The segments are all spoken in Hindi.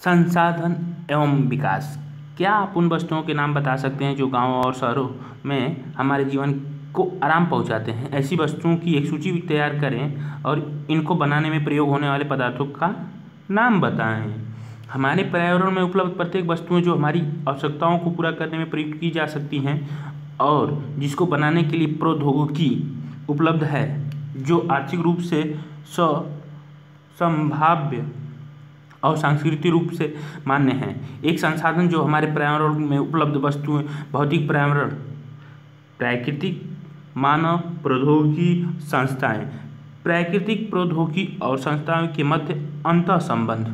संसाधन एवं विकास। क्या आप उन वस्तुओं के नाम बता सकते हैं जो गाँव और शहरों में हमारे जीवन को आराम पहुंचाते हैं? ऐसी वस्तुओं की एक सूची तैयार करें और इनको बनाने में प्रयोग होने वाले पदार्थों का नाम बताएं। हमारे पर्यावरण में उपलब्ध प्रत्येक वस्तुएं जो हमारी आवश्यकताओं को पूरा करने में प्रयुक्त की जा सकती हैं और जिसको बनाने के लिए प्रौद्योगिकी उपलब्ध है, जो आर्थिक रूप से संभाव्य और सांस्कृतिक रूप से मान्य है। एक संसाधन जो हमारे पर्यावरण में उपलब्ध वस्तुएं भौतिक पर्यावरण, प्राकृतिक, मानव, प्रौद्योगिकी, संस्थाएं। प्राकृतिक प्रौद्योगिकी और संस्थाओं के मध्य अंतः संबंध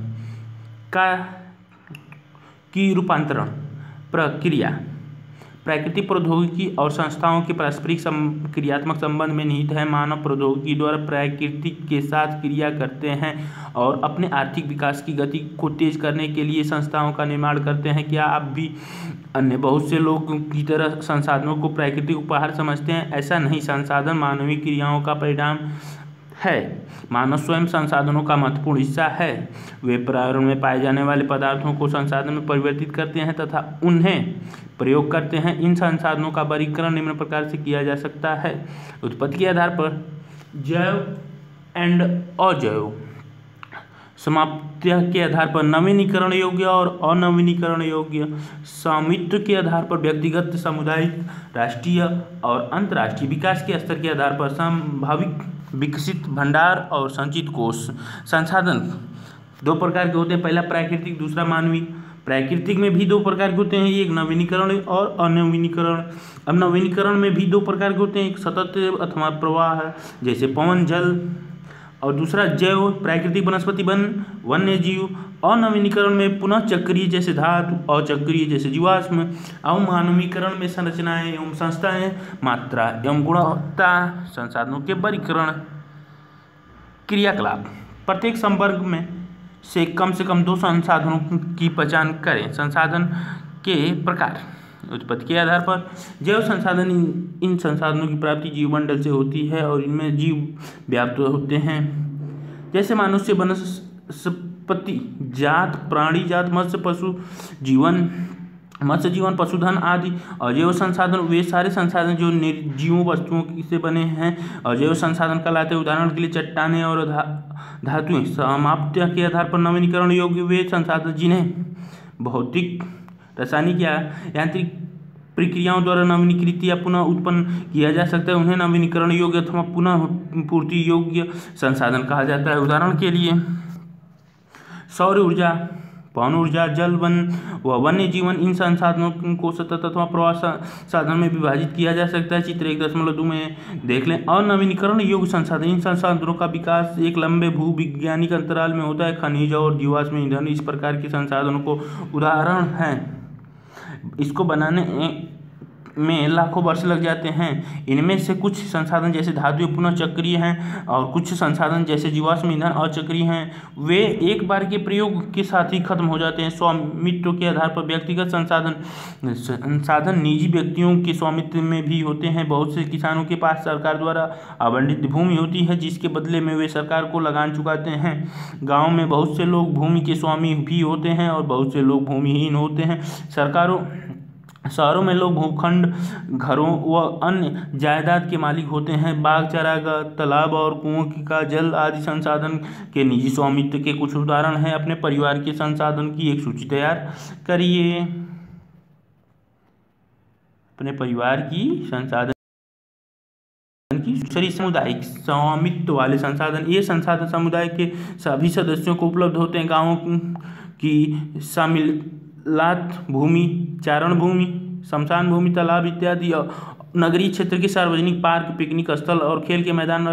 की रूपांतरण प्रक्रिया। प्राकृतिक प्रौद्योगिकी और संस्थाओं के पारस्परिक क्रियात्मक संबंध में निहित है। मानव प्रौद्योगिकी द्वारा प्रकृति के साथ क्रिया करते हैं और अपने आर्थिक विकास की गति को तेज करने के लिए संस्थाओं का निर्माण करते हैं। क्या आप भी अन्य बहुत से लोगों की तरह संसाधनों को प्राकृतिक उपहार समझते हैं? ऐसा नहीं, संसाधन मानवीय क्रियाओं का परिणाम है। मानव स्वयं संसाधनों का महत्वपूर्ण हिस्सा है। वे पर्यावरण में पाए जाने वाले पदार्थों को संसाधन में परिवर्तित करते हैं तथा उन्हें प्रयोग करते हैं। इन संसाधनों का वर्गीकरण निम्न प्रकार से किया जा सकता है। उत्पत्ति के आधार पर जैव एंड अजैव, समाप्ति के आधार पर नवीनीकरण योग्य और अनवीनीकरण योग्य, स्वामित्व के आधार पर व्यक्तिगत, सामुदायिक, राष्ट्रीय और अंतर्राष्ट्रीय, विकास के स्तर के आधार पर संभावित, विकसित, भंडार और संचित कोष। संसाधन दो प्रकार के होते हैं, पहला प्राकृतिक, दूसरा मानवीय। प्राकृतिक में भी दो प्रकार के होते हैं, एक नवीनीकरण और अनवीनीकरण। अब नवीनीकरण में भी दो प्रकार के होते हैं, एक सतत अथवा प्रवाह जैसे पवन, जल, और दूसरा जैव, प्राकृतिक, वनस्पति, वन, वन्य जीव। अनवीनीकरण में पुनः चक्रीय जैसे धातु, अचक्रीय जैसे जीवाश्म। और मानवीकरण में संरचनाएं एवं संस्थाएं, मात्रा एवं गुणवत्ता, संसाधनों के वर्गीकरण, क्रियाकलाप। प्रत्येक संवर्ग में से कम दो संसाधनों की पहचान करें। संसाधन के प्रकार। उत्पत्ति के आधार पर जैव संसाधन, इन संसाधनों की प्राप्ति जीवमंडल से होती है और इनमें जीव व्याप्त होते हैं, जैसे मनुष्य, वनस्पति जात, प्राणी जात, मत्स्य जीवन, पशुधन आदि। अजैव संसाधन वे सारे संसाधन जो निर्जीव वस्तुओं से बने हैं अजैव संसाधन कहलाते हैं। उदाहरण के लिए चट्टानें और धातुएं। समाप्ति के आधार पर नवीनीकरण योग्य वे संसाधन जिन्हें भौतिक, रासायनिक या यांत्रिक प्रक्रियाओं द्वारा नवीनीकृत या पुनः उत्पन्न किया जा सकता है, उन्हें नवीनीकरण योग्य अथवा पुनः पूर्ति योग्य संसाधन कहा जाता है। उदाहरण के लिए सौर ऊर्जा, पवन ऊर्जा, जल, वन व वन्य जीवन। इन संसाधनों को सतत अथवा प्रवाह साधन में विभाजित किया जा सकता है। चित्र 1.2 में देख लें। अनवीनीकरण योग्य संसाधन, इन संसाधनों का विकास एक लंबे भूवैज्ञानिक अंतराल में होता है। खनिज और जीवाश्म ईंधन इस प्रकार के संसाधनों को उदाहरण हैं। इसको बनाने में लाखों वर्ष लग जाते हैं। इनमें से कुछ संसाधन जैसे धातुएं पुनः चक्रीय हैं और कुछ संसाधन जैसे जीवाश्म ईंधन अचक्रीय हैं। वे एक बार के प्रयोग के साथ ही खत्म हो जाते हैं। स्वामित्व के आधार पर व्यक्तिगत संसाधन निजी व्यक्तियों के स्वामित्व में भी होते हैं। बहुत से किसानों के पास सरकार द्वारा आवंटित भूमि होती है, जिसके बदले में वे सरकार को लगान चुकाते हैं। गाँव में बहुत से लोग भूमि के स्वामी भी होते हैं और बहुत से लोग भूमिहीन होते हैं। शहरों में लोग भूखंड, घरों व अन्य जायदाद के मालिक होते हैं। बाग, चारागाह, तालाब और कुओं का जल आदि संसाधन के निजी स्वामित्व के कुछ उदाहरण हैं। अपने परिवार के संसाधन की एक सूची तैयार करिए। अपने परिवार की संसाधन की दूसरी सामुदायिक स्वामित्व वाले संसाधन। ये संसाधन समुदाय के सभी सदस्यों को उपलब्ध होते हैं। गाँवों की शामिलात भूमि, चारण भूमि, शमशान भूमि, तालाब इत्यादि। नगरीय क्षेत्र के सार्वजनिक पार्क, पिकनिक स्थल और खेल के मैदान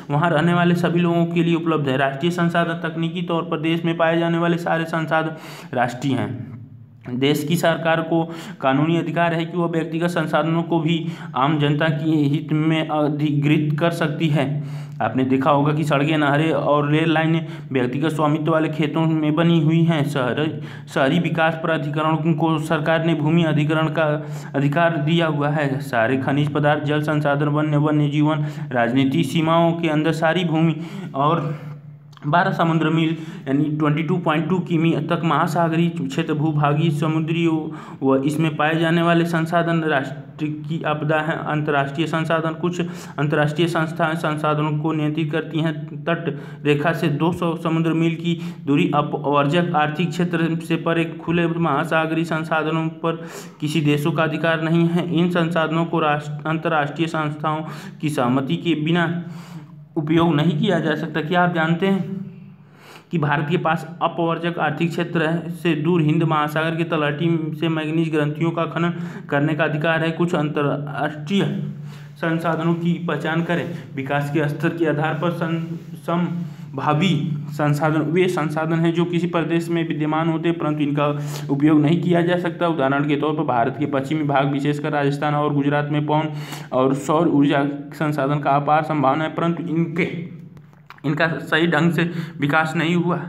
वहाँ रहने वाले सभी लोगों के लिए उपलब्ध है। राष्ट्रीय संसाधन, तकनीकी तौर पर देश में पाए जाने वाले सारे संसाधन राष्ट्रीय हैं। देश की सरकार को कानूनी अधिकार है कि वह व्यक्तिगत संसाधनों को भी आम जनता के हित में अधिग्रहित कर सकती है। आपने देखा होगा कि सड़कें, नहरें और रेल लाइनें व्यक्तिगत स्वामित्व वाले खेतों में बनी हुई हैं। शहरी विकास प्राधिकरण को सरकार ने भूमि अधिग्रहण का अधिकार दिया हुआ है। सारे खनिज पदार्थ, जल संसाधन, वन्य जीवन, राजनीतिक सीमाओं के अंदर सारी भूमि और 12 समुद्र मील यानी 22.2 किमी तक महासागरीय क्षेत्र, भूभागीय, समुद्री व इसमें पाए जाने वाले संसाधन राष्ट्र की आपदा है। अंतर्राष्ट्रीय संसाधन, कुछ अंतर्राष्ट्रीय संस्थाएं संसाधनों को नियंत्रित करती हैं। तट रेखा से 200 समुद्र मील की दूरी अपवर्जक आर्थिक क्षेत्र से परे खुले महासागरीय संसाधनों पर किसी देशों का अधिकार नहीं है। इन संसाधनों को अंतर्राष्ट्रीय संस्थाओं की सहमति के बिना उपयोग नहीं किया जा सकता। क्या आप जानते हैं कि भारत के पास अपवर्जक आर्थिक क्षेत्र से दूर हिंद महासागर की तलहटी से मैंगनीज ग्रंथियों का खनन करने का अधिकार है। कुछ अंतर्राष्ट्रीय संसाधनों की पहचान करें। विकास के स्तर के आधार पर संभावी संसाधन वे संसाधन हैं जो किसी प्रदेश में विद्यमान होते परंतु इनका उपयोग नहीं किया जा सकता। उदाहरण के तौर पर भारत के पश्चिमी भाग, विशेषकर राजस्थान और गुजरात में पवन और सौर ऊर्जा संसाधन का अपार संभावना है, परंतु इनका सही ढंग से विकास नहीं हुआ।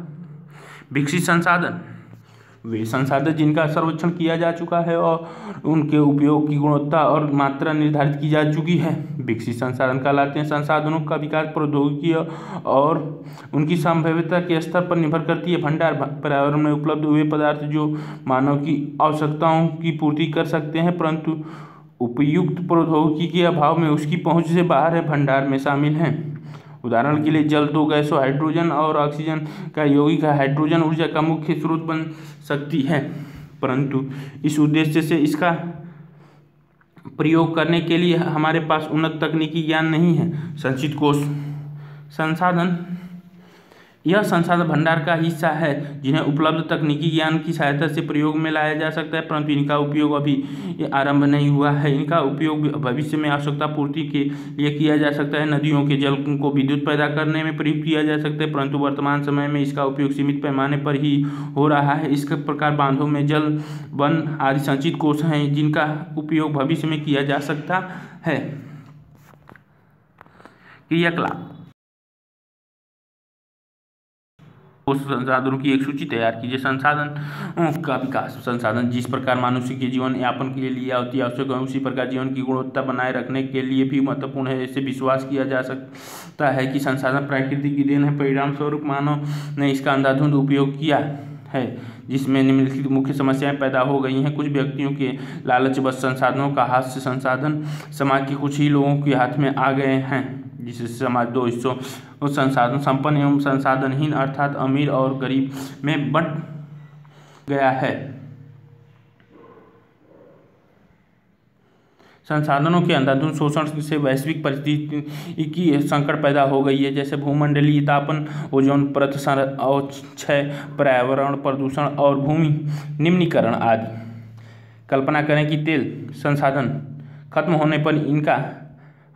विकसित संसाधन वे संसाधन जिनका सर्वेक्षण किया जा चुका है और उनके उपयोग की गुणवत्ता और मात्रा निर्धारित की जा चुकी है। विकसित संसाधन कहलाते हैं। संसाधनों का विकास प्रौद्योगिकी और उनकी संभाव्यता के स्तर पर निर्भर करती है। भंडार पर्यावरण में उपलब्ध वे पदार्थ जो मानव की आवश्यकताओं की पूर्ति कर सकते हैं परंतु उपयुक्त प्रौद्योगिकी के अभाव में उसकी पहुँच से बाहर है, भंडार में शामिल हैं। उदाहरण के लिए जल दो गैसों हाइड्रोजन और ऑक्सीजन का यौगिक हाइड्रोजन ऊर्जा का मुख्य स्रोत बन सकती है, परंतु इस उद्देश्य से इसका प्रयोग करने के लिए हमारे पास उन्नत तकनीकी ज्ञान नहीं है। संचित कोष संसाधन यह संसाधन भंडार का हिस्सा है जिन्हें उपलब्ध तकनीकी ज्ञान की सहायता से प्रयोग में लाया जा सकता है, परंतु इनका उपयोग अभी आरंभ नहीं हुआ है। इनका उपयोग भविष्य में आवश्यकता पूर्ति के लिए किया जा सकता है। नदियों के जल को विद्युत पैदा करने में प्रयोग किया जा सकता है, परंतु वर्तमान समय में इसका उपयोग सीमित पैमाने पर ही हो रहा है। इस प्रकार बांधों में जल, वन आदि संचित कोष हैं जिनका उपयोग भविष्य में किया जा सकता है। क्रियाकलाप संसाधनों की एक सूची तैयार कीजिए। संसाधन का विकास संसाधन जिस प्रकार मनुष्य के जीवन यापन के लिए अति आवश्यक है उसी प्रकार जीवन की गुणवत्ता बनाए रखने के लिए भी महत्वपूर्ण है। ऐसे विश्वास किया जा सकता है कि संसाधन प्रकृति की देन है, परिणाम स्वरूप मानव ने इसका अंधाधुंध उपयोग किया है जिसमें निम्नलिखित मुख्य समस्याएं पैदा हो गई हैं। कुछ व्यक्तियों के लालचवश संसाधनों का हाथ से संसाधन समाज के कुछ ही लोगों के हाथ में आ गए हैं, जिससे समाज दो हिस्सों संसाधन संपन्न एवं संसाधनहीन अर्थात अमीर और गरीब में बंट गया है। संसाधनों के अंधाधुंध शोषण से वैश्विक परिस्थिति की संकट पैदा हो गई है, जैसे भूमंडलीय तापन, ओजोन परत क्षय, पर्यावरण प्रदूषण और भूमि निम्नीकरण आदि। कल्पना करें कि तेल संसाधन खत्म होने पर इनका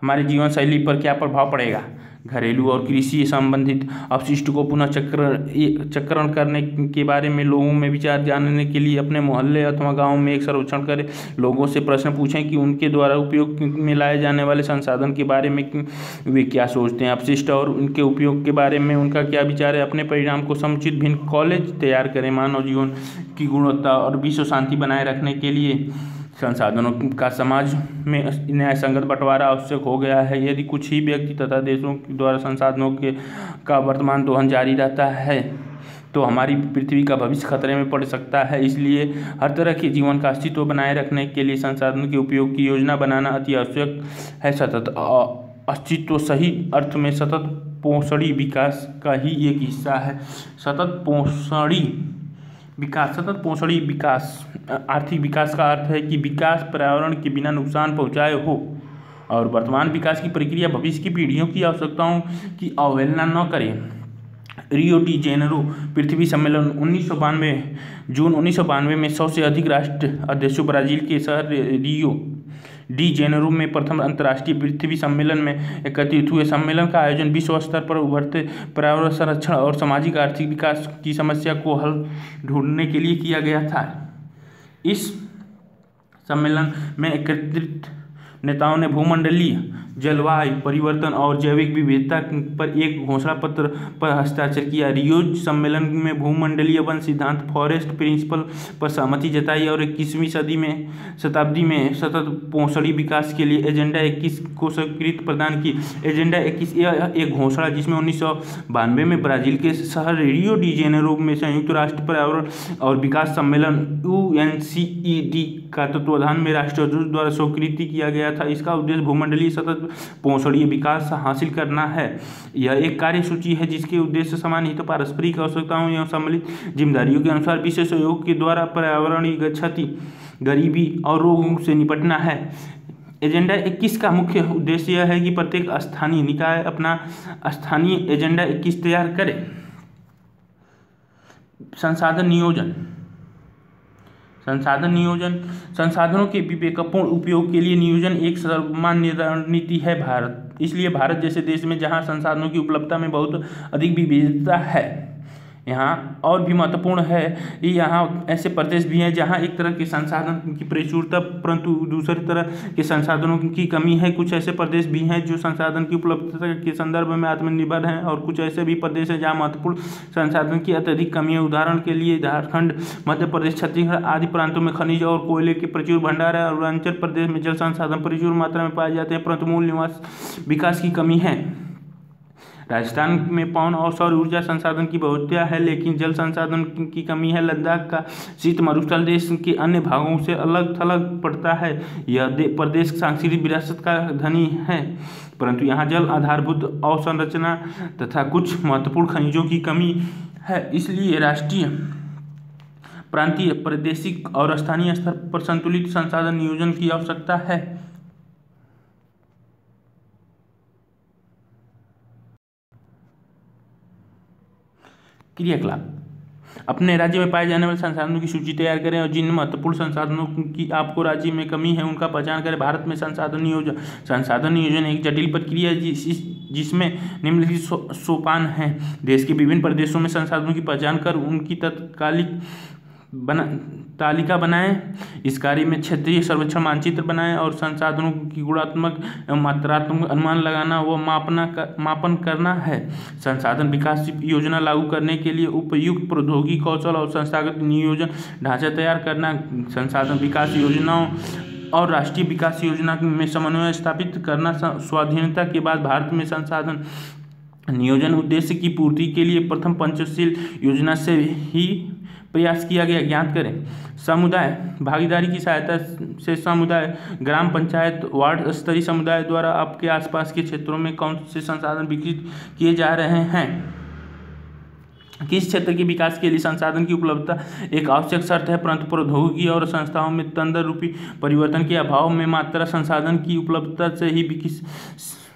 हमारे जीवन शैली पर क्या प्रभाव पड़ेगा। घरेलू और कृषि संबंधित अपशिष्ट को पुनः चक्रण करने के बारे में लोगों में विचार जानने के लिए अपने मोहल्ले अथवा गांव में एक सर्वेक्षण करें। लोगों से प्रश्न पूछें कि उनके द्वारा उपयोग में लाए जाने वाले संसाधन के बारे में वे क्या सोचते हैं। अपशिष्ट और उनके उपयोग के बारे में उनका क्या विचार है। अपने परिणाम को समुचित भिन्न कॉलेज तैयार करें। मानव जीवन की गुणवत्ता और विश्व शांति बनाए रखने के लिए संसाधनों का समाज में न्याय संगत बंटवारा आवश्यक हो गया है। यदि कुछ ही व्यक्ति तथा देशों द्वारा संसाधनों का वर्तमान दोहन जारी रहता है तो हमारी पृथ्वी का भविष्य खतरे में पड़ सकता है। इसलिए हर तरह के जीवन का अस्तित्व बनाए रखने के लिए संसाधनों के उपयोग की योजना बनाना अति आवश्यक है। सतत अस्तित्व सही अर्थ में सतत पोषणी विकास का ही एक हिस्सा है। सतत पोषणी विकास आर्थिक विकास का अर्थ है कि विकास पर्यावरण के बिना नुकसान पहुंचाए हो और वर्तमान विकास की प्रक्रिया भविष्य की पीढ़ियों की आवश्यकताओं की अवहेलना न करे। रियो डी जेनेरो पृथ्वी सम्मेलन 1992 जून 1992 में 100 से अधिक राष्ट्र अध्यक्षों ब्राजील के शहर रियो डी जेनेरो में प्रथम अंतर्राष्ट्रीय पृथ्वी सम्मेलन में एकत्रित हुए। सम्मेलन का आयोजन विश्व स्तर पर उभरते पर्यावरण संरक्षण और सामाजिक आर्थिक विकास की समस्या को हल ढूंढने के लिए किया गया था। इस सम्मेलन में एकत्रित नेताओं ने भूमंडलीय जलवायु परिवर्तन और जैविक विविधता पर एक घोषणा पत्र पर हस्ताक्षर किया। रियो सम्मेलन में भूमंडलीय वन सिद्धांत फॉरेस्ट प्रिंसिपल पर सहमति जताई और 21वीं शताब्दी में सतत पौषणी विकास के लिए एजेंडा 21 को स्वीकृति प्रदान की। एजेंडा 21 यह एक घोषणा जिसमें 1992 में ब्राजील के शहर रियो डी जेनेरो में संयुक्त राष्ट्र पर्यावरण और विकास सम्मेलन UNCED का तत्वाधान में राष्ट्राध्यक्ष द्वारा स्वीकृति किया गया था। इसका उद्देश्य भूमंडलीय सतत पौषणीय विकास हासिल करना है। यह एक कार्यसूची है जिसके उद्देश्य समान हित, पारस्परिक आवश्यकताओं एवं सम्मिलित जिम्मेदारियों के अनुसार विशेष सहयोग के द्वारा पर्यावरणीय क्षति, गरीबी और रोगों से निपटना है। एजेंडा 21 का मुख्य उद्देश्य यह है कि प्रत्येक स्थानीय निकाय अपना स्थानीय एजेंडा 21 तैयार करे। संसाधन नियोजन संसाधनों के विवेकपूर्ण उपयोग के लिए नियोजन एक सामान्य रणनीति है। इसलिए भारत जैसे देश में जहां संसाधनों की उपलब्धता में बहुत अधिक विविधता है, यहाँ और भी महत्वपूर्ण है कि यहाँ ऐसे प्रदेश भी हैं जहाँ एक तरह के संसाधन की प्रचुरता परंतु दूसरी तरह के संसाधनों की कमी है। कुछ ऐसे प्रदेश भी हैं जो संसाधन की उपलब्धता के संदर्भ में आत्मनिर्भर हैं और कुछ ऐसे भी प्रदेश हैं जहाँ महत्वपूर्ण संसाधन की अत्यधिक कमी है। उदाहरण के लिए झारखंड, मध्य प्रदेश, छत्तीसगढ़ आदि प्रांतों में खनिज और कोयले के प्रचुर भंडार है। अरुणाचल प्रदेश में जल संसाधन प्रचुर मात्रा में पाए जाते हैं परंतु मूल निवास विकास की कमी है। राजस्थान में पवन और सौर ऊर्जा संसाधन की बहुतता है लेकिन जल संसाधन की कमी है। लद्दाख का शीत मरुस्थल देश के अन्य भागों से अलग थलग पड़ता है। यह प्रदेश सांस्कृतिक विरासत का धनी है परंतु यहाँ जल, आधारभूत अवसंरचना तथा कुछ महत्वपूर्ण खनिजों की कमी है। इसलिए राष्ट्रीय, प्रांतीय, प्रादेशिक और स्थानीय स्तर पर संतुलित संसाधन नियोजन की आवश्यकता है। क्रियाकलाप: अपने राज्य में पाए जाने वाले संसाधनों की सूची तैयार करें और जिन महत्वपूर्ण संसाधनों की आपको राज्य में कमी है उनका पहचान करें। भारत में संसाधन नियोजन एक जटिल प्रक्रिया है जिसमें निम्नलिखित सोपान हैं। देश के विभिन्न प्रदेशों में संसाधनों की पहचान कर उनकी तालिका बनाएं। इस कार्य में क्षेत्रीय सर्वेक्षण मानचित्र बनाएं और संसाधनों की गुणात्मक एवं मात्रात्मक अनुमान लगाना व मापन करना है। संसाधन विकास योजना लागू करने के लिए उपयुक्त प्रौद्योगिकी, कौशल और संस्थागत नियोजन ढांचा तैयार करना। संसाधन विकास योजनाओं और राष्ट्रीय विकास योजना में समन्वय स्थापित करना। स्वाधीनता के बाद भारत में संसाधन नियोजन उद्देश्य की पूर्ति के लिए प्रथम पंचशील योजना से ही प्रयास किया गया। ज्ञात करें, समुदाय भागीदारी की सहायता से समुदाय, ग्राम पंचायत, वार्ड स्तरीय समुदाय द्वारा आपके आसपास के क्षेत्रों में कौन से संसाधन विकसित किए जा रहे हैं। किस क्षेत्र के विकास के लिए संसाधन की उपलब्धता एक आवश्यक शर्त है परंतु प्रौद्योगिकी और संस्थाओं में तंत्र रूपी परिवर्तन के अभाव में मात्रा संसाधन की उपलब्धता से ही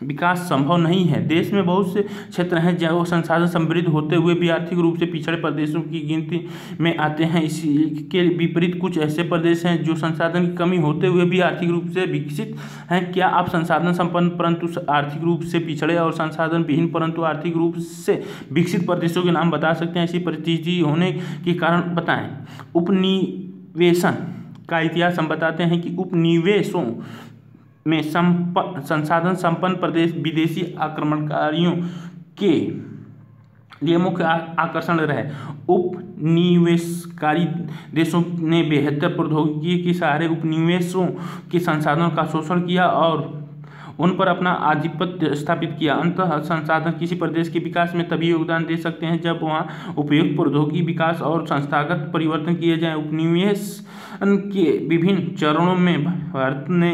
विकास संभव नहीं है। देश में बहुत से क्षेत्र हैं जहाँ वो संसाधन समृद्ध होते हुए भी आर्थिक रूप से पिछड़े प्रदेशों की गिनती में आते हैं। इसके विपरीत कुछ ऐसे प्रदेश हैं जो संसाधन की कमी होते हुए भी आर्थिक रूप से विकसित हैं। क्या आप संसाधन संपन्न परंतु आर्थिक रूप से पिछड़े और संसाधन विहीन परंतु आर्थिक रूप से विकसित प्रदेशों के नाम बता सकते हैं? ऐसी परिस्थिति होने के कारण बताएं। उपनिवेशन का इतिहास हम बताते हैं कि उपनिवेशों में संसाधन संपन्न प्रदेश विदेशी आक्रमणकारियों के लिए मुख्य आकर्षण रहे। उपनिवेशकारी देशों ने बेहतर प्रौद्योगिकी के सहारे उपनिवेशों के संसाधनों का शोषण किया और उन पर अपना आधिपत्य स्थापित किया। अंततः संसाधन किसी प्रदेश के विकास में तभी योगदान दे सकते हैं जब वहाँ उपयुक्त प्रौद्योगिकी विकास और संस्थागत परिवर्तन किए जाएं। उपनिवेश के विभिन्न चरणों में भारत ने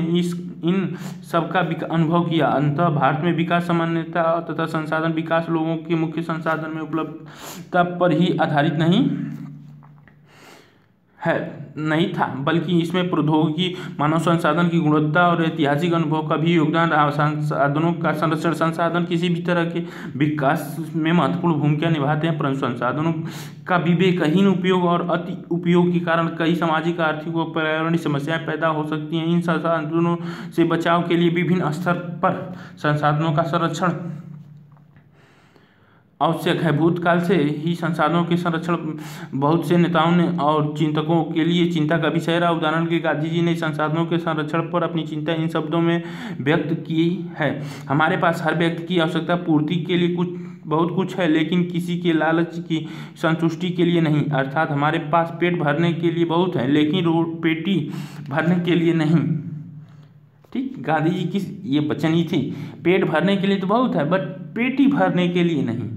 इन सबका अनुभव किया। अंततः भारत में विकास सामान्यता तथा संसाधन विकास लोगों के मुख्य संसाधन में उपलब्धता पर ही आधारित नहीं था बल्कि इसमें प्रौद्योगिकी, मानव संसाधन की गुणवत्ता और ऐतिहासिक अनुभव का भी योगदान रहा। संसाधनों का संरक्षण: संसाधन किसी भी तरह के विकास में महत्वपूर्ण भूमिका निभाते हैं परंतु संसाधनों का विवेकहीन उपयोग और अति उपयोग के कारण कई सामाजिक, आर्थिक व पर्यावरणीय समस्याएं पैदा हो सकती हैं। इन संसाधनों से बचाव के लिए विभिन्न स्तर पर संसाधनों का संरक्षण आवश्यक है। भूतकाल से ही संसाधनों के संरक्षण बहुत से नेताओं ने और चिंतकों के लिए चिंता का विषय रहा। उदाहरण के लिए गांधी जी ने संसाधनों के संरक्षण पर अपनी चिंता इन शब्दों में व्यक्त की है: हमारे पास हर व्यक्ति की आवश्यकता पूर्ति के लिए बहुत कुछ है, लेकिन किसी के लालच की संतुष्टि के लिए नहीं। अर्थात हमारे पास पेट भरने के लिए बहुत है, लेकिन पेटी भरने के लिए नहीं। ठीक, गांधी जी की ये वचन ही थी, पेट भरने के लिए तो बहुत है, बट पेटी भरने के लिए नहीं।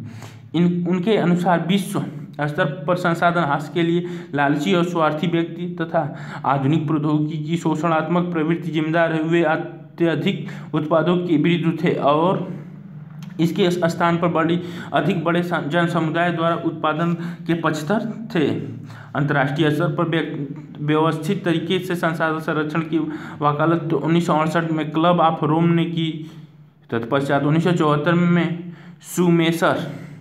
उनके अनुसार विश्व स्तर पर संसाधन हास के लिए लालची और स्वार्थी व्यक्ति तथा आधुनिक प्रौद्योगिकी की शोषणात्मक प्रवृत्ति जिम्मेदार है। वे अत्यधिक उत्पादों के विरुद्ध थे और इसके स्थान पर अधिक बड़े जन समुदाय द्वारा उत्पादन के पक्षधर थे। अंतर्राष्ट्रीय स्तर पर व्यवस्थित तरीके से संसाधन संरक्षण की वकालत 1968 में क्लब ऑफ रोम ने की। तत्पश्चात 1974 में सुमेसर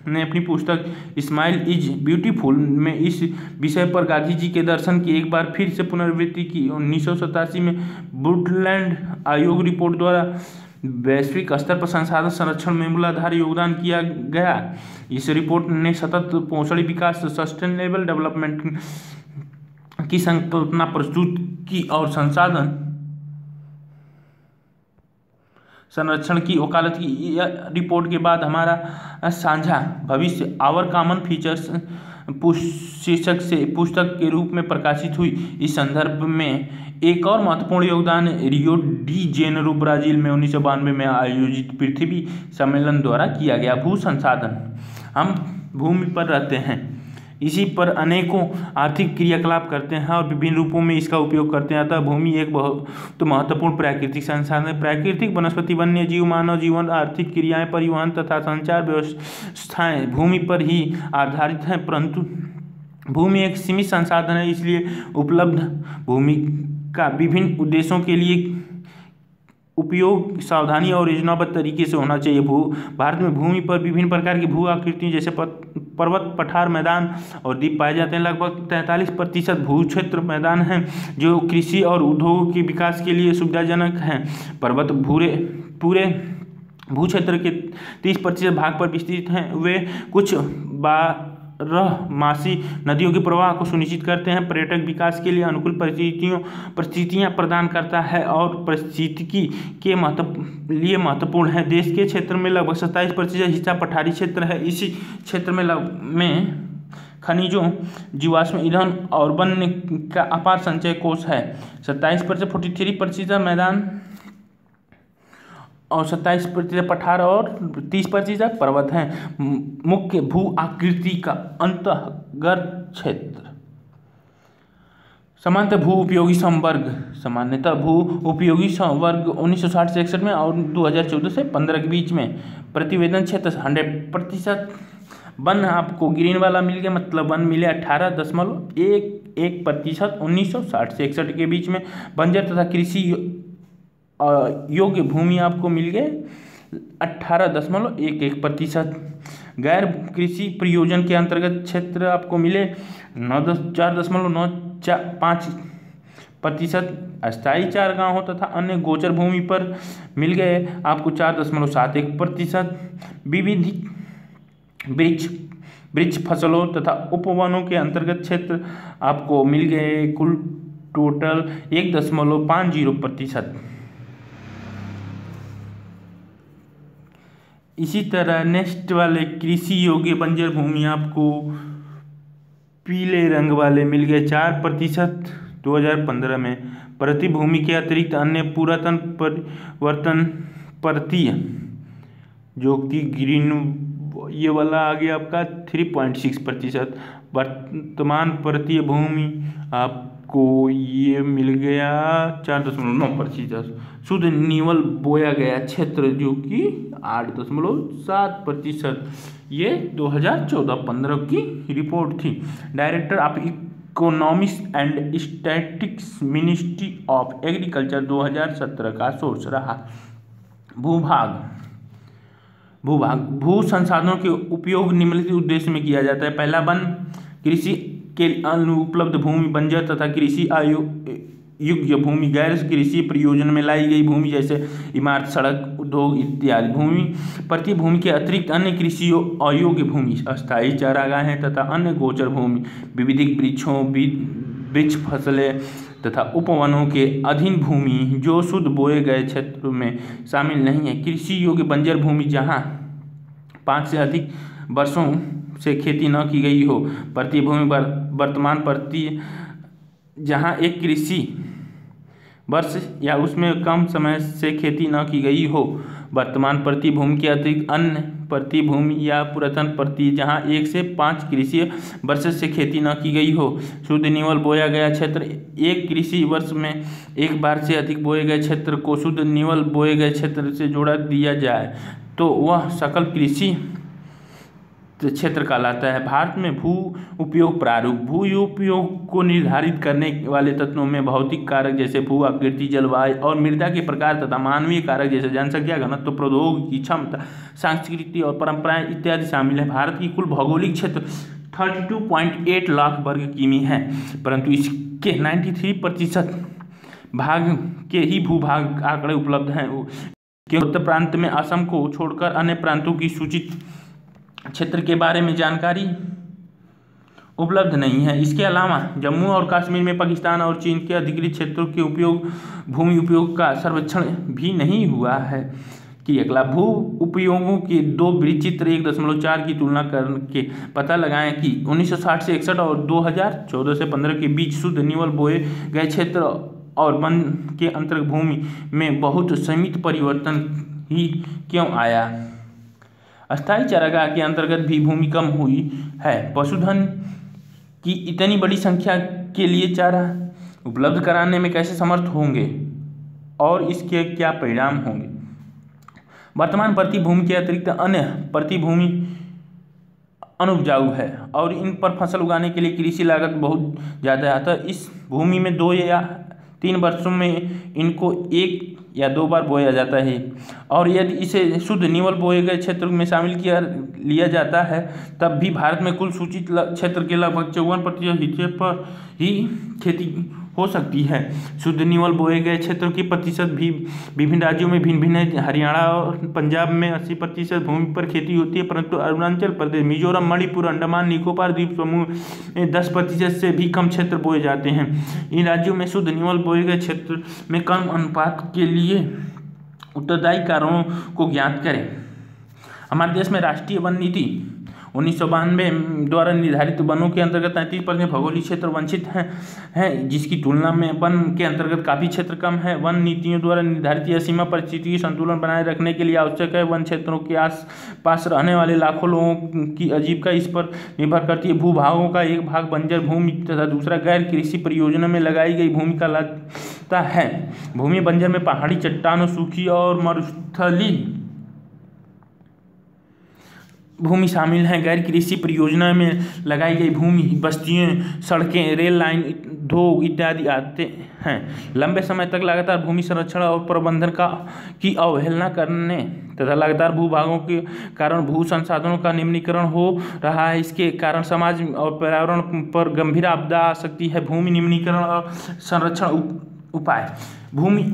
ने अपनी पुस्तक स्माइल इज ब्यूटीफुल में इस विषय पर गांधी जी के दर्शन की एक बार फिर से पुनरावृत्ति की। 1987 में वुडलैंड आयोग रिपोर्ट द्वारा वैश्विक स्तर पर संसाधन संरक्षण में मूलाधार योगदान किया गया। इस रिपोर्ट ने सतत पोषण विकास सस्टेनेबल डेवलपमेंट की संकल्पना प्रस्तुत की और संसाधन संरक्षण की वकालत की। यह रिपोर्ट के बाद हमारा साझा भविष्य आवर कॉमन फ्यूचर्स शीर्षक से पुस्तक के रूप में प्रकाशित हुई। इस संदर्भ में एक और महत्वपूर्ण योगदान रियो डी जेनेरो ब्राजील में 1992 में आयोजित पृथ्वी सम्मेलन द्वारा किया गया। भू संसाधन, हम भूमि पर रहते हैं, इसी पर अनेकों आर्थिक क्रियाकलाप करते हैं और विभिन्न रूपों में इसका उपयोग करते हैं। अतः भूमि एक बहुत महत्वपूर्ण प्राकृतिक संसाधन है। प्राकृतिक वनस्पति, वन्य जीव, मानव जीवन, आर्थिक क्रियाएं, परिवहन तथा संचार व्यवस्थाएं भूमि पर ही आधारित हैं। परंतु भूमि एक सीमित संसाधन है, इसलिए उपलब्ध भूमि का विभिन्न उद्देश्यों के लिए उपयोग सावधानी और योजनाबद्ध तरीके से होना चाहिए। भारत में भूमि पर विभिन्न प्रकार की भू आकृतियां जैसे पर्वत, पठार, मैदान और द्वीप पाए जाते हैं। लगभग 43% भू क्षेत्र मैदान हैं जो कृषि और उद्योग के विकास के लिए सुविधाजनक हैं। पर्वत पूरे भू क्षेत्र के 30% भाग पर विस्तृत हैं। वे कुछ बारहमासी नदियों के प्रवाह को सुनिश्चित करते हैं। पर्यटक विकास के लिए अनुकूल परिस्थितियां प्रदान करता है और पारिस्थितिकी के लिए महत्वपूर्ण है। देश के क्षेत्र में लगभग 27% हिस्सा पठारी क्षेत्र है। इसी क्षेत्र में खनिजों, जीवाश्म ईंधन और वन का अपार संचय कोष है। 27% 43% मैदान और 27% पठार और 30% पर्वत हैं। मुख्य भू आकृति का अंतर्गत क्षेत्र। सामान्यतः भू उपयोगी संवर्ग 1960 से 61 में और 2014 से 15 के बीच में। प्रतिवेदन क्षेत्र 100%। वन आपको ग्रीन वाला मिल गया, मतलब वन मिले 18.11% 1960 से 61 के बीच में। बंजर तथा कृषि योग्य भूमि आपको मिल गए 18.11%। गैर कृषि प्रयोजन के अंतर्गत क्षेत्र आपको मिले 4.95%। अस्थायी चारागाहों तथा अन्य गोचर भूमि पर मिल गए आपको 4.71%। विविध वृक्ष फसलों तथा उपवनों के अंतर्गत क्षेत्र आपको मिल गए कुल टोटल 1.50%। इसी तरह नेक्स्ट वाले कृषि योग्य बंजर भूमि आपको पीले रंग वाले मिल गए 4% 2015 में। प्रति भूमि के अतिरिक्त अन्य पुरातन परिवर्तन परतीय जो कि ग्रीन ये वाला आ गया आपका 3.6%। वर्तमान परतीय भूमि आपको ये मिल गया 4.9%। शुद्ध नीवल बोया गया क्षेत्र जो कि 8.7%। ये 2014-15 की रिपोर्ट थी। Director of economics and statistics, ministry of agriculture 2017 का सोर्स रहा। भू संसाधनों के उपयोग निम्नलिखित उद्देश्य में किया जाता है। पहला, वन कृषि के अनुपलब्ध भूमि बंजर तथा कृषि योग्य भूमि गैर कृषि प्रयोजन में लाई गई भूमि जैसे इमारत, सड़क, उद्योग इत्यादि। भूमि प्रति भूमि के अतिरिक्त अन्य कृषि अयोग्य भूमि अस्थायी चारागाहें तथा अन्य गोचर भूमि, विविध वृक्षों, वृक्ष फसलें तथा उपवनों के अधीन भूमि जो शुद्ध बोए गए क्षेत्र में शामिल नहीं है। कृषि योग्य बंजर भूमि जहाँ 5 से अधिक वर्षों से खेती न की गई हो। प्रति भूमि वर्तमान प्रति जहाँ एक कृषि वर्ष या उसमें कम समय से खेती न की गई हो। वर्तमान प्रति भूमि के अतिरिक्त अन्य प्रति भूमि या पुरातन प्रति जहाँ 1 से 5 कृषि वर्ष से खेती न की गई हो। शुद्ध निवल बोया गया क्षेत्र एक कृषि वर्ष में एक बार से अधिक बोए गए क्षेत्र को शुद्ध निवल बोए गए क्षेत्र से जोड़ा दिया जाए तो वह सकल कृषि क्षेत्र कहलाता है। भारत में भू उपयोग प्रारूप भू उपयोग को निर्धारित करने वाले तत्वों में भौतिक कारक जैसे भू आकृति, जलवायु और मृदा के प्रकार तथा मानवीय कारक जैसे जनसंख्या घनत्व, प्रौद्योगिकी क्षमता, संस्कृति और परंपराएं इत्यादि शामिल है। भारत की कुल भौगोलिक क्षेत्र 32.8 लाख वर्ग किमी है, परंतु इसके 93% भाग के ही भूभाग आंकड़े उपलब्ध हैं। उत्तर प्रांत में असम को छोड़कर अन्य प्रांतों की सूचित क्षेत्र के बारे में जानकारी उपलब्ध नहीं है। इसके अलावा जम्मू और कश्मीर में पाकिस्तान और चीन के अधिकृत क्षेत्रों के भूमि उपयोग का सर्वेक्षण भी नहीं हुआ है। कि अगला भू उपयोगों के 2 वृत्तचित्र 1.4 की तुलना करके पता लगाएं कि 1960 से 61 और 2014 से 15 के बीच शुद्ध निवल बोए गए क्षेत्र और वन के अंतर्गत भूमि में बहुत सीमित परिवर्तन ही क्यों आया। अस्थायी चारागाह के अंतर्गत भी भूमि कम हुई है। पशुधन की इतनी बड़ी संख्या के लिए चारा उपलब्ध कराने में कैसे समर्थ होंगे और इसके क्या परिणाम होंगे। वर्तमान प्रति भूमि के अतिरिक्त अन्य प्रति भूमि अनुपजाऊ है और इन पर फसल उगाने के लिए कृषि लागत बहुत ज़्यादा है। अतः इस भूमि में 2 या 3 वर्षों में इनको 1 या 2 बार बोया जाता है और यदि इसे शुद्ध निवल बोए गए क्षेत्र में शामिल लिया जाता है तब भी भारत में कुल सूचित क्षेत्र के लगभग 54% हिस्से पर ही खेती हो सकती है। शुद्ध निवल बोए गए क्षेत्र की प्रतिशत भी विभिन्न राज्यों में भिन्न भिन्न है। हरियाणा और पंजाब में 80% भूमि पर खेती होती है, परंतु अरुणाचल प्रदेश, मिजोरम, मणिपुर, अंडमान निकोबार द्वीप समूह में 10% से भी कम क्षेत्र बोए जाते हैं। इन राज्यों में शुद्ध निवल बोए गए क्षेत्र में कम अनुपात के लिए उत्तरदायी कारणों को ज्ञात करें। हमारे देश में राष्ट्रीय वन नीति 1992 द्वारा निर्धारित वनों के अंतर्गत 33% भौगोलिक क्षेत्र वंचित हैं, जिसकी तुलना में वन के अंतर्गत काफ़ी क्षेत्र कम है। वन नीतियों द्वारा निर्धारित यह सीमा पारिस्थितिकी संतुलन बनाए रखने के लिए आवश्यक है। वन क्षेत्रों के आसपास रहने वाले लाखों लोगों की आजीविका इस पर निर्भर करती है। भूभागों का एक भाग बंजर भूमि तथा दूसरा गैर कृषि परियोजना में लगाई गई भूमि कहलाता है। भूमि बंजर में पहाड़ी चट्टानों, सूखी और मरुस्थलीय भूमि शामिल हैं। गैर कृषि परियोजना में लगाई गई भूमि बस्तियां, सड़कें, रेल लाइन, उद्योग इत्यादि आते हैं। लंबे समय तक लगातार भूमि संरक्षण और प्रबंधन की अवहेलना करने तथा लगातार भूभागों के कारण भू संसाधनों का निम्नीकरण हो रहा है। इसके कारण समाज और पर्यावरण पर गंभीर आपदा आ सकती है। भूमि निम्नीकरण और संरक्षण उपाय। भूमि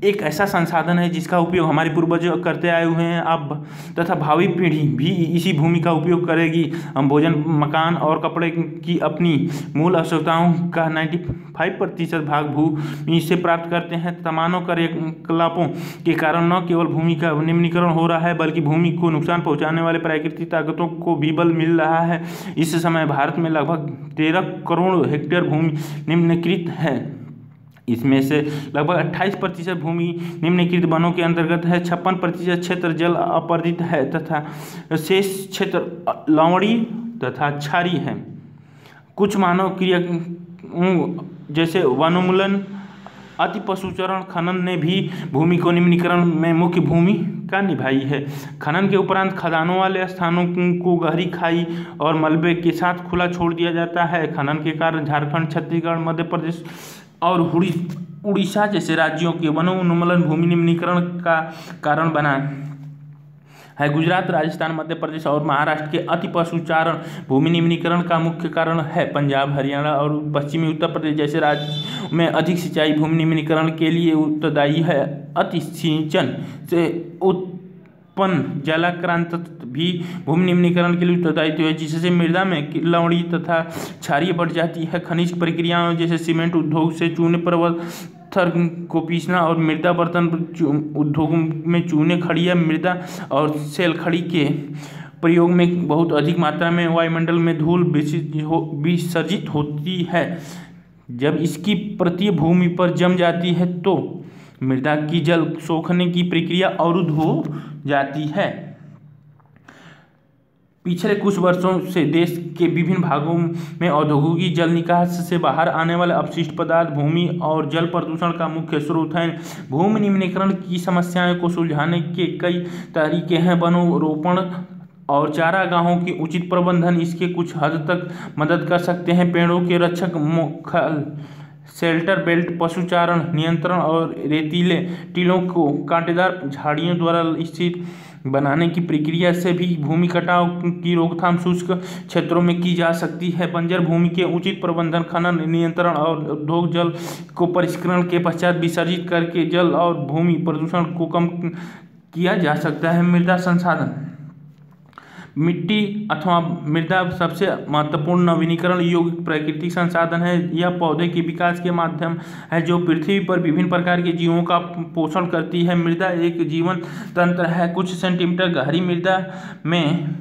एक ऐसा संसाधन है जिसका उपयोग हमारे पूर्वज करते आए हुए हैं, अब तथा भावी पीढ़ी भी इसी भूमि का उपयोग करेगी। हम भोजन, मकान और कपड़े की अपनी मूल आवश्यकताओं का 95% भाग भूमि से प्राप्त करते हैं। तथा मानव क्रियाकलापों के कारण न केवल भूमि का निम्नीकरण हो रहा है बल्कि भूमि को नुकसान पहुँचाने वाले प्राकृतिक ताकतों को भी बल मिल रहा है। इस समय भारत में लगभग 13 करोड़ हेक्टेयर भूमि निम्नीकृत है। इसमें से लगभग 28% भूमि निम्नलिखित वनों के अंतर्गत है। 56% क्षेत्र जल अपर्दित है तथा शेष क्षेत्र लवणीय तथा क्षारीय है। कुछ मानव क्रिया जैसे वनोन्मूलन, अति पशुचरण, खनन ने भी भूमि को निम्नीकरण में मुख्य भूमिका निभाई है। खनन के उपरांत खदानों वाले स्थानों को गहरी खाई और मलबे के साथ खुला छोड़ दिया जाता है। खनन के कारण झारखंड, छत्तीसगढ़, मध्य प्रदेश और उड़ीसा जैसे राज्यों के वनोन्मूलन भूमि निम्नीकरण का कारण बना। है। गुजरात, राजस्थान, मध्य प्रदेश और महाराष्ट्र के अति पशुचारण भूमि निम्नीकरण का मुख्य कारण है। पंजाब, हरियाणा और पश्चिमी उत्तर प्रदेश जैसे राज्यों में अधिक सिंचाई भूमि निम्नीकरण के लिए उत्तरदायी है। अति सिंचन से उत्पन्न जलाक्रांत भी भूमि निम्नीकरण के लिए उत्तरदायी है, जिससे मृदा में लवणीय तथा क्षारीय बढ़ जाती है। खनिज प्रक्रियाओं जैसे सीमेंट उद्योग से चूने पत्थर को पीसना और मृदा बर्तन उद्योग में चूने, खड़िया मृदा और सेल खड़ी के प्रयोग में बहुत अधिक मात्रा में वायुमंडल में धूल विसर्जित होती है। जब इसकी परतीय भूमि पर जम जाती है तो मृदा की जल सोखने की प्रक्रिया अवरुद्ध हो जाती है। पिछले कुछ वर्षों से देश के विभिन्न भागों में औद्योगिक जल निकास से बाहर आने वाले अपशिष्ट पदार्थ भूमि और जल प्रदूषण का मुख्य स्रोत हैं। भूमि निम्नीकरण की समस्याओं को सुलझाने के कई तरीके हैं। वनोरोपण और चारागाहों की उचित प्रबंधन इसके कुछ हद तक मदद कर सकते हैं। पेड़ों के रक्षक मोखल, शेल्टर बेल्ट, पशुचारण नियंत्रण और रेतीले टीलों को कांटेदार झाड़ियों द्वारा स्थिर बनाने की प्रक्रिया से भी भूमि कटाव की रोकथाम शुष्क क्षेत्रों में की जा सकती है। बंजर भूमि के उचित प्रबंधन, खनन नियंत्रण और उद्योग जल को परिष्करण के पश्चात विसर्जित करके जल और भूमि प्रदूषण को कम किया जा सकता है। मृदा संसाधन, मिट्टी अथवा मृदा सबसे महत्वपूर्ण नवीनीकरण योग्य प्राकृतिक संसाधन है। यह पौधे के विकास के माध्यम है जो पृथ्वी पर विभिन्न प्रकार के जीवों का पोषण करती है। मृदा एक जीवन तंत्र है। कुछ सेंटीमीटर गहरी मृदा में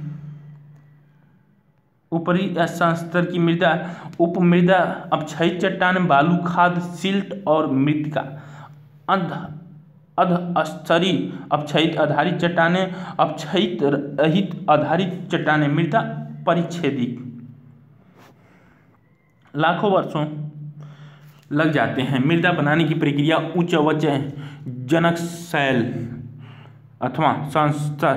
ऊपरी स्तर की मृदा, उपमृदा, अपक्षयित चट्टान, बालू, खाद, सिल्ट और मृत्तिका, अधस्तरीय अपक्षयित आधारित चट्टानें, अपक्षयित रहित आधारित चट्टानें, मृदा परिच्छेदित। लाखों वर्षों लग जाते हैं मृदा बनाने की प्रक्रिया उच्च जनक शैल अथवा सांस्तर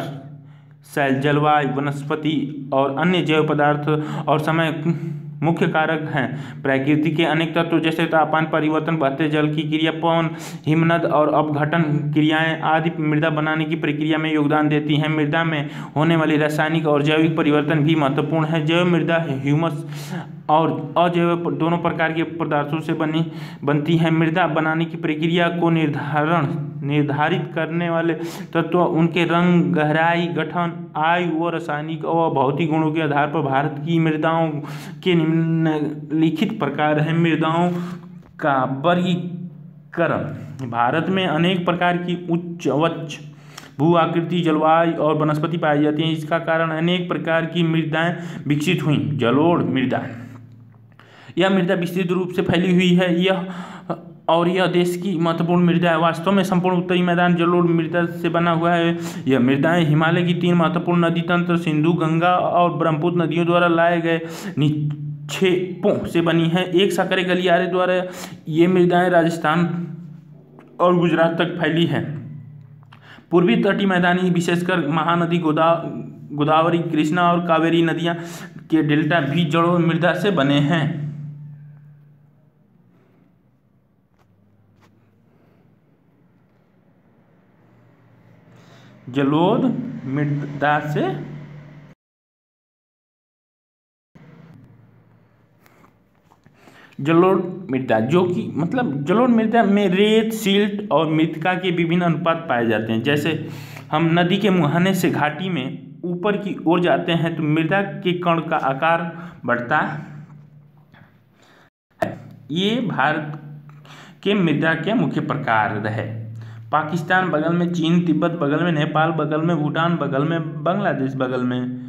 शैल, जलवायु, वनस्पति और अन्य जैव पदार्थ और समय मुख्य कारक हैं। प्रकृति के अनेक तत्व जैसे तापमान परिवर्तन, बहते जल की क्रिया, पवन, हिमनद और अपघटन क्रियाएं आदि मृदा बनाने की प्रक्रिया में योगदान देती हैं। मृदा में होने वाली रासायनिक और जैविक परिवर्तन भी महत्वपूर्ण है। जैव मृदा ह्यूमस और अजैव दोनों प्रकार के पदार्थों से बनती है। मृदा बनाने की प्रक्रिया को निर्धारित करने वाले तत्व उनके रंग, गहराई, गठन, आयु व रासायनिक और भौतिक गुणों के आधार पर भारत की मृदाओं के निम्नलिखित प्रकार हैं। मृदाओं का वर्गीकरण। भारत में अनेक प्रकार की उच्च भू आकृति, जलवायु और वनस्पति पाई जाती हैं। इसका कारण अनेक प्रकार की मृदाएं विकसित हुई। जलोढ़ मृदा, यह मृदा विस्तृत रूप से फैली हुई है। यह देश की महत्वपूर्ण मृदा है। वास्तव में संपूर्ण उत्तरी मैदान जलोढ़ मृदा से बना हुआ है। यह मृदाएं हिमालय की 3 महत्वपूर्ण नदी तंत्र सिंधु, गंगा और ब्रह्मपुत्र नदियों द्वारा लाए गए निक्षेपों से बनी है। एक संकरे गलियारे द्वारा ये मृदाएं राजस्थान और गुजरात तक फैली है। पूर्वी तटीय मैदानी विशेषकर महानदी गोदावरी, कृष्णा और कावेरी नदियां के डेल्टा भी जलोढ़ मृदा से बने हैं। जलोढ़ मृदा से जलोढ़ मृदा जो कि जलोढ़ मृदा में रेत, सिल्ट और मृत्तिका के विभिन्न अनुपात पाए जाते हैं। जैसे हम नदी के मुहाने से घाटी में ऊपर की ओर जाते हैं तो मृदा के कण का आकार बढ़ता है। ये भारत के मृदा के मुख्य प्रकार है। पाकिस्तान बगल में, चीन, तिब्बत बगल में, नेपाल बगल में, भूटान बगल में, बांग्लादेश बगल में।